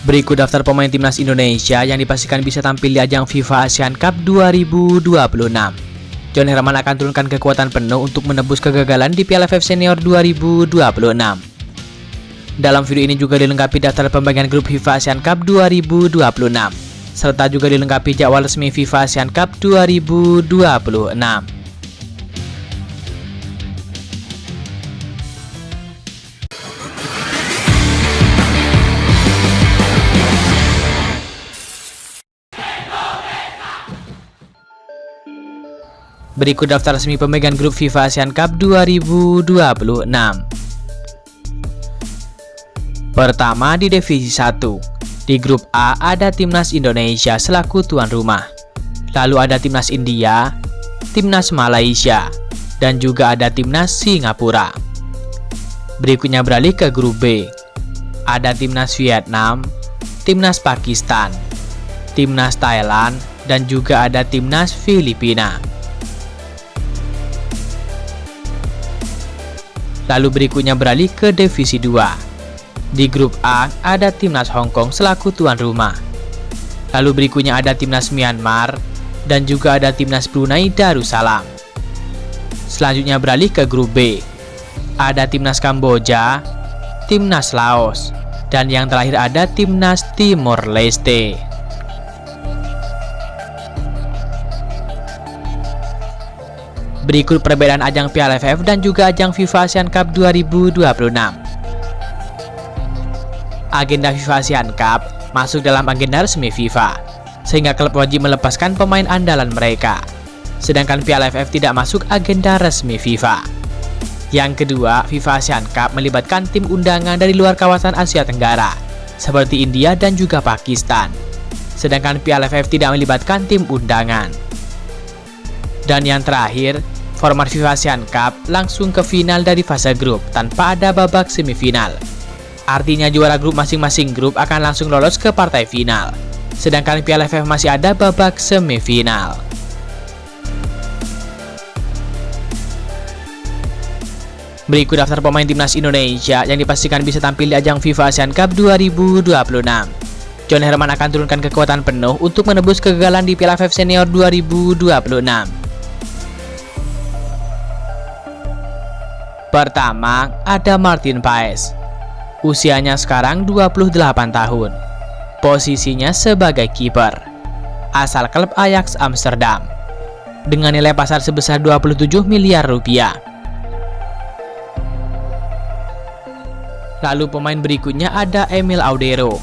Berikut daftar pemain timnas Indonesia yang dipastikan bisa tampil di ajang FIFA Asian Cup 2026. John Herman akan turunkan kekuatan penuh untuk menebus kegagalan di Piala AFF Senior 2026. Dalam video ini juga dilengkapi daftar pembagian grup FIFA Asian Cup 2026, serta juga dilengkapi jadwal resmi FIFA Asian Cup 2026. Berikut daftar resmi pemegang grup FIFA Asian Cup 2026. Pertama di divisi 1. Di grup A ada timnas Indonesia selaku tuan rumah. Lalu ada timnas India, timnas Malaysia, dan juga ada timnas Singapura. Berikutnya beralih ke grup B. Ada timnas Vietnam, timnas Pakistan, timnas Thailand, dan juga ada timnas Filipina. Lalu berikutnya beralih ke divisi 2. Di grup A ada timnas Hong Kong selaku tuan rumah. Lalu berikutnya ada timnas Myanmar dan juga ada timnas Brunei Darussalam. Selanjutnya beralih ke grup B. Ada timnas Kamboja, timnas Laos, dan yang terakhir ada timnas Timor Leste. Berikut perbedaan ajang Piala AFF dan juga ajang FIFA Asian Cup 2026. Agenda FIFA Asian Cup masuk dalam agenda resmi FIFA, sehingga klub wajib melepaskan pemain andalan mereka. Sedangkan Piala AFF tidak masuk agenda resmi FIFA. Yang kedua, FIFA Asian Cup melibatkan tim undangan dari luar kawasan Asia Tenggara, seperti India dan juga Pakistan. Sedangkan Piala AFF tidak melibatkan tim undangan. Dan yang terakhir, format FIFA Asian Cup langsung ke final dari fase grup tanpa ada babak semifinal. Artinya juara grup masing-masing grup akan langsung lolos ke partai final. Sedangkan Piala AFF masih ada babak semifinal. Berikut daftar pemain timnas Indonesia yang dipastikan bisa tampil di ajang FIFA Asian Cup 2026. John Herman akan turunkan kekuatan penuh untuk menebus kegagalan di Piala AFF Senior 2026. Pertama, ada Martin Paes. Usianya sekarang 28 tahun. Posisinya sebagai kiper. Asal klub Ajax Amsterdam. Dengan nilai pasar sebesar 27 miliar rupiah. Lalu pemain berikutnya ada Emil Audero.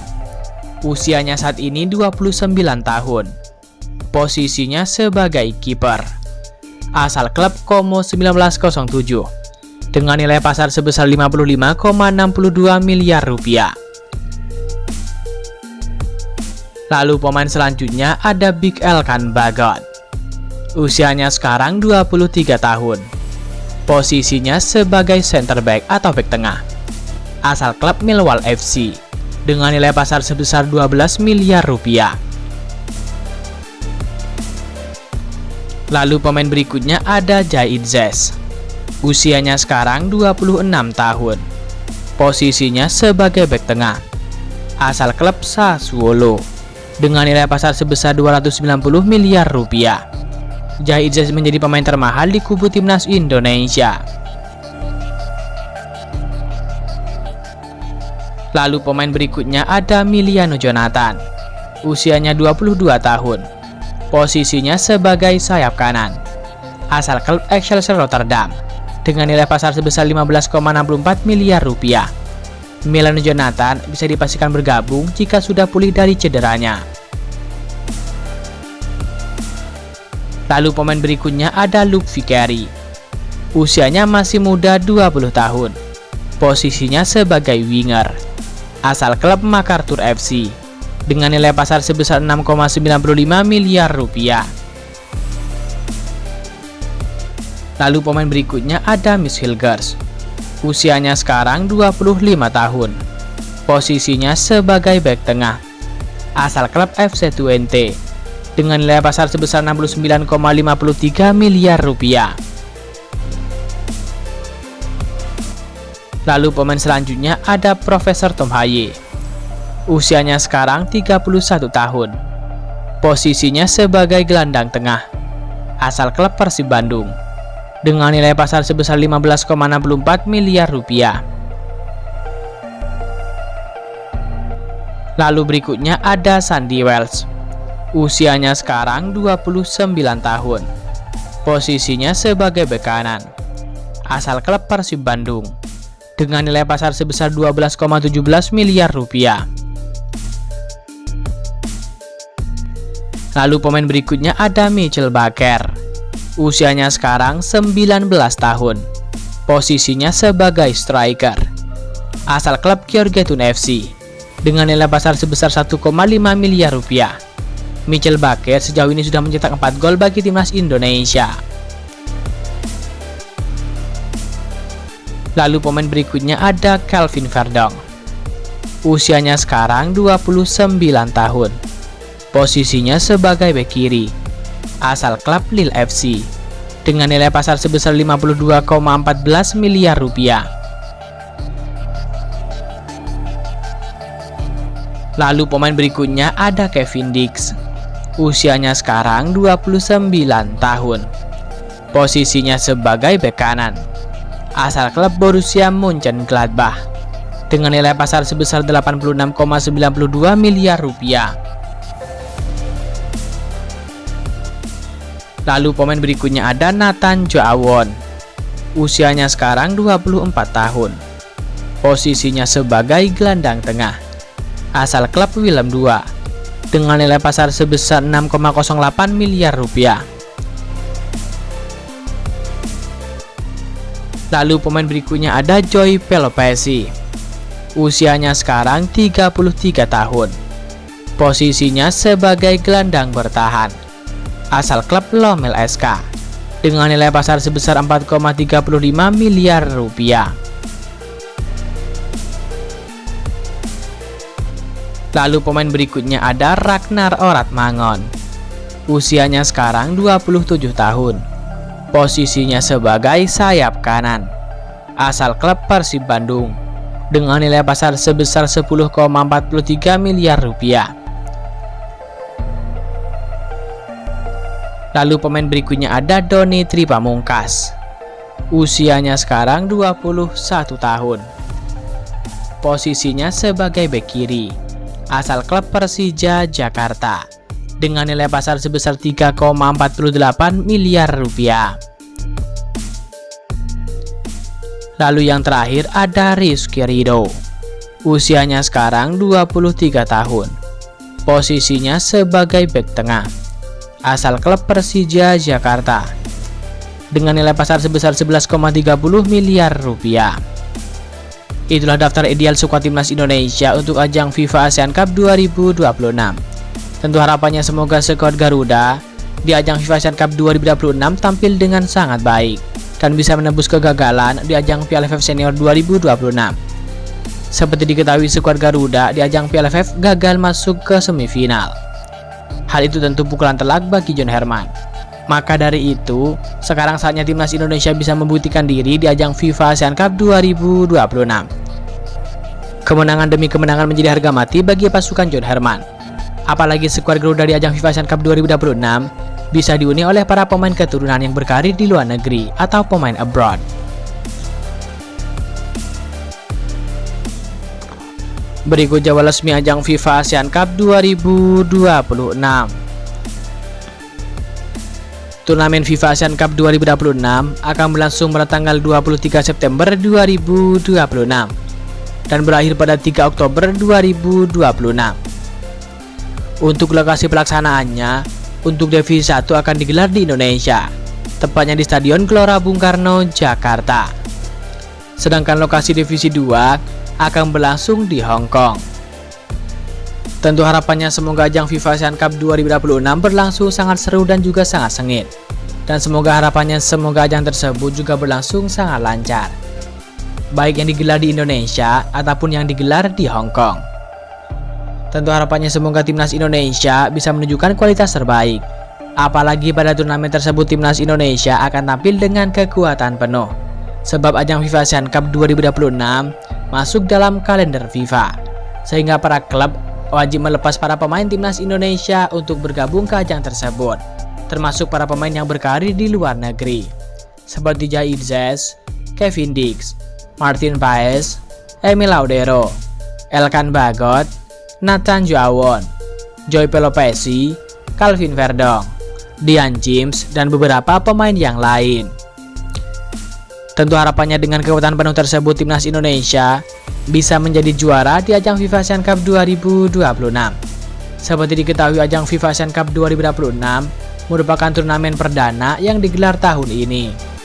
Usianya saat ini 29 tahun. Posisinya sebagai kiper. Asal klub Como 1907. Dengan nilai pasar sebesar 55,62 miliar rupiah. Lalu pemain selanjutnya ada Big Elkan Bagot. Usianya sekarang 23 tahun. Posisinya sebagai center back atau back tengah. Asal klub Millwall FC. Dengan nilai pasar sebesar 12 miliar rupiah. Lalu pemain berikutnya ada Jaid Zes. Usianya sekarang 26 tahun. Posisinya sebagai bek tengah. Asal klub Sassuolo. Dengan nilai pasar sebesar 290 miliar rupiah. Jaid Zes menjadi pemain termahal di kubu timnas Indonesia. Lalu pemain berikutnya ada Miliano Jonathan. Usianya 22 tahun. Posisinya sebagai sayap kanan. Asal klub Excelsior Rotterdam. Dengan nilai pasar sebesar 15,64 miliar rupiah. Miliano Jonathan bisa dipastikan bergabung jika sudah pulih dari cederanya. Lalu pemain berikutnya ada Luke Vickery. Usianya masih muda 20 tahun. Posisinya sebagai winger. Asal klub MacArthur FC. Dengan nilai pasar sebesar 6,95 miliar rupiah. Lalu pemain berikutnya ada Miss Hilgers. Usianya sekarang 25 tahun. Posisinya sebagai bek tengah. Asal klub FC Twente. Dengan nilai pasar sebesar 69,53 miliar rupiah. Lalu pemain selanjutnya ada Profesor Tom Haye. Usianya sekarang 31 tahun. Posisinya sebagai gelandang tengah. Asal klub Persib Bandung. Dengan nilai pasar sebesar 15,64 miliar rupiah. Lalu berikutnya ada Sandy Wells. Usianya sekarang 29 tahun. Posisinya sebagai bek kanan. Asal klub Persib Bandung. Dengan nilai pasar sebesar 12,17 miliar rupiah. Lalu pemain berikutnya ada Mitchell Baker. Usianya sekarang 19 tahun. Posisinya sebagai striker. Asal klub Kyrgyzstan FC. Dengan nilai pasar sebesar 1,5 miliar rupiah. Mitchell Baker sejauh ini sudah mencetak 4 gol bagi timnas Indonesia. Lalu pemain berikutnya ada Kelvin Verdong. Usianya sekarang 29 tahun. Posisinya sebagai bek kiri. Asal klub Lille FC. Dengan nilai pasar sebesar 52,14 miliar rupiah. Lalu pemain berikutnya ada Kevin Dix. Usianya sekarang 29 tahun. Posisinya sebagai bek kanan. Asal klub Borussia Mönchengladbach. Dengan nilai pasar sebesar 86,92 miliar rupiah. Lalu pemain berikutnya ada Nathan Joawon. Usianya sekarang 24 tahun. Posisinya sebagai gelandang tengah. Asal klub Willem II. Dengan nilai pasar sebesar 6,08 miliar rupiah. Lalu pemain berikutnya ada Joy Pelopesi. Usianya sekarang 33 tahun. Posisinya sebagai gelandang bertahan. Asal klub Lommel SK. Dengan nilai pasar sebesar 4,35 miliar rupiah. Lalu pemain berikutnya ada Ragnar Oratmangon. Usianya sekarang 27 tahun. Posisinya sebagai sayap kanan. Asal klub Persib Bandung. Dengan nilai pasar sebesar 10,43 miliar rupiah. Lalu pemain berikutnya ada Doni Tripamungkas. Usianya sekarang 21 tahun. Posisinya sebagai bek kiri. Asal klub Persija Jakarta. Dengan nilai pasar sebesar 3,48 miliar rupiah. Lalu yang terakhir ada Rizky Ridho. Usianya sekarang 23 tahun. Posisinya sebagai bek tengah. Asal klub Persija Jakarta. Dengan nilai pasar sebesar 11,30 miliar rupiah. Itulah daftar ideal skuad timnas Indonesia untuk ajang FIFA ASEAN Cup 2026. Tentu harapannya semoga skuad Garuda di ajang FIFA ASEAN Cup 2026 tampil dengan sangat baik dan bisa menembus kegagalan di ajang Piala AFF Senior 2026. Seperti diketahui, skuad Garuda di ajang Piala AFF gagal masuk ke semifinal. Hal itu tentu pukulan telak bagi John Herman. Maka dari itu, sekarang saatnya timnas Indonesia bisa membuktikan diri di ajang FIFA ASEAN Cup 2026. Kemenangan demi kemenangan menjadi harga mati bagi pasukan John Herman. Apalagi skuad Garuda di ajang FIFA ASEAN Cup 2026 bisa dihuni oleh para pemain keturunan yang berkarir di luar negeri atau pemain abroad. Berikut jadwal resmi ajang FIFA ASEAN Cup 2026. Turnamen FIFA ASEAN Cup 2026 akan berlangsung pada tanggal 23 September 2026 dan berakhir pada 3 Oktober 2026. Untuk lokasi pelaksanaannya, untuk Divisi 1 akan digelar di Indonesia, tepatnya di Stadion Gelora Bung Karno, Jakarta. Sedangkan lokasi Divisi 2 akan berlangsung di Hong Kong. Tentu harapannya semoga ajang FIFA ASEAN Cup 2026 berlangsung sangat seru dan juga sangat sengit. Dan semoga harapannya semoga ajang tersebut juga berlangsung sangat lancar, baik yang digelar di Indonesia ataupun yang digelar di Hong Kong. Tentu harapannya semoga timnas Indonesia bisa menunjukkan kualitas terbaik. Apalagi pada turnamen tersebut timnas Indonesia akan tampil dengan kekuatan penuh. Sebab ajang FIFA ASEAN Cup 2026 masuk dalam kalender FIFA sehingga para klub wajib melepas para pemain timnas Indonesia untuk bergabung ke ajang tersebut, termasuk para pemain yang berkarir di luar negeri, seperti Jair Zes, Kevin Dix, Martin Paes, Emil Laudero, Elkan Bagot, Nathan Juawon, Joy Pelopesi, Calvin Verdong, Dian James, dan beberapa pemain yang lain. Tentu harapannya dengan kekuatan penuh tersebut timnas Indonesia bisa menjadi juara di ajang FIFA Asian Cup 2026. Seperti diketahui, ajang FIFA Asian Cup 2026 merupakan turnamen perdana yang digelar tahun ini.